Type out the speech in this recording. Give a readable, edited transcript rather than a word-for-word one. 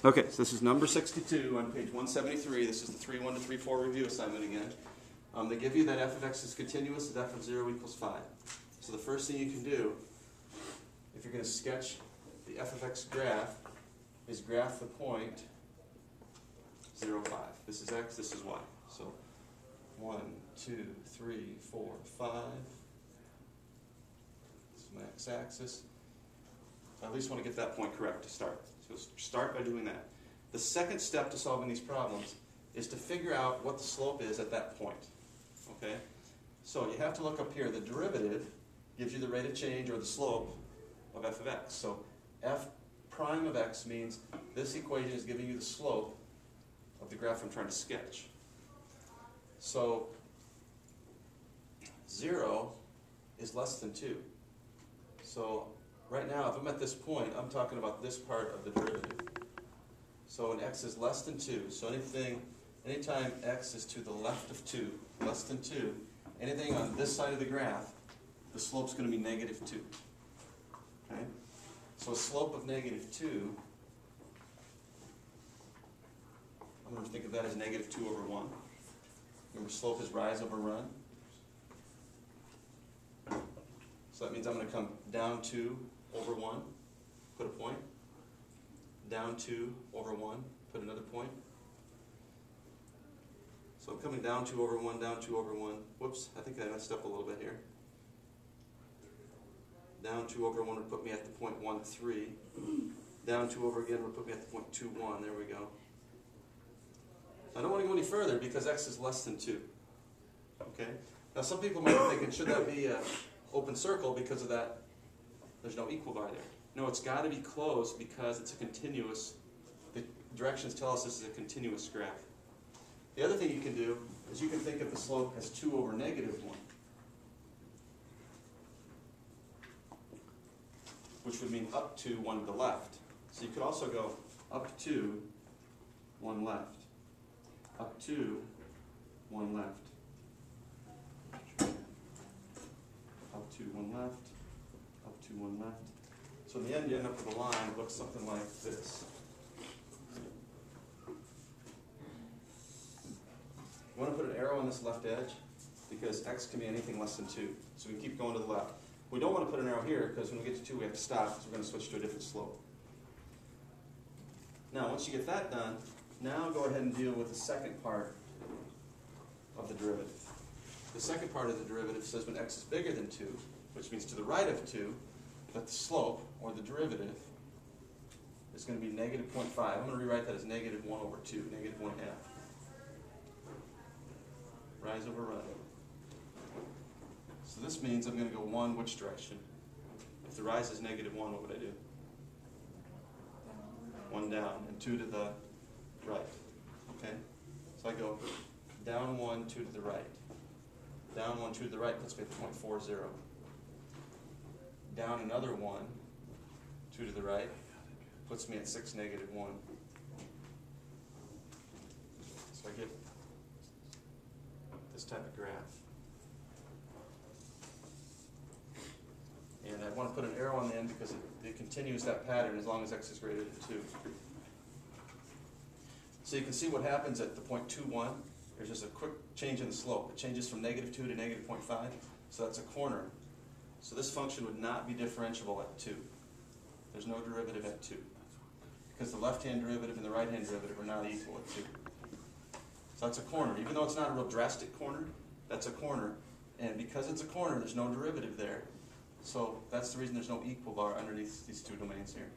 Okay, so this is number 62 on page 173. This is the 3.1 to 3.4 review assignment again. They give you that f of x is continuous at f of 0 equals 5. So the first thing you can do, if you're going to sketch the f of x graph, is graph the point 0, 5. This is x, this is y. So 1, 2, 3, 4, 5. This is my x-axis. I at least want to get that point correct to start. So start by doing that. The second step to solving these problems is to figure out what the slope is at that point. Okay? So you have to look up here. The derivative gives you the rate of change or the slope of f of x. So f prime of x means this equation is giving you the slope of the graph I'm trying to sketch. So 0 is less than 2. So right now, if I'm at this point, I'm talking about this part of the derivative. So when x is less than 2, so anytime x is to the left of 2, less than 2, anything on this side of the graph, the slope's going to be negative 2. Okay? So a slope of negative 2, I'm going to think of that as negative 2 over 1. Remember, slope is rise over run. So that means I'm going to come down 2 over 1, put a point. Down 2 over 1, put another point. So I'm coming down 2 over 1, down 2 over 1. Whoops, I think I messed up a little bit here. Down 2 over 1 would put me at the point 1, 3. Down 2 over again would put me at the point 2, 1. There we go. I don't want to go any further because x is less than 2. Okay? Now some people might be thinking, should that be an open circle because of that? There's no equal bar there. No, it's got to be closed because it's a continuous. The directions tell us this is a continuous graph. The other thing you can do is you can think of the slope as 2 over negative 1. Which would mean up to 1 to the left. So you could also go up to 1 left. Up to 1 left. Up to 1 left. Up to 1 left. So in the end you end up with a line that looks something like this. You want to put an arrow on this left edge because x can be anything less than 2. So we can keep going to the left. We don't want to put an arrow here because when we get to 2 we have to stop because we're going to switch to a different slope. Now once you get that done, now go ahead and deal with the second part of the derivative. The second part of the derivative says when x is bigger than 2, which means to the right of 2, that the slope, or the derivative, is going to be negative 0.5. I'm going to rewrite that as negative 1 over 2, negative 1/2. Rise over run. So this means I'm going to go 1 which direction? If the rise is negative 1, what would I do? 1 down, and 2 to the right. Okay? So I go down 1, 2 to the right. Down 1, 2 to the right puts me at point 40. Down another 1, 2 to the right, puts me at 6, negative 1. So I get this type of graph. And I want to put an arrow on the end because it continues that pattern as long as x is greater than 2. So you can see what happens at the point 2, 1. There's just a quick change in the slope. It changes from negative 2 to negative 0.5. So that's a corner. So this function would not be differentiable at 2. There's no derivative at 2. Because the left-hand derivative and the right-hand derivative are not equal at 2. So that's a corner. Even though it's not a real drastic corner, that's a corner. And because it's a corner, there's no derivative there. So that's the reason there's no equal bar underneath these two domains here.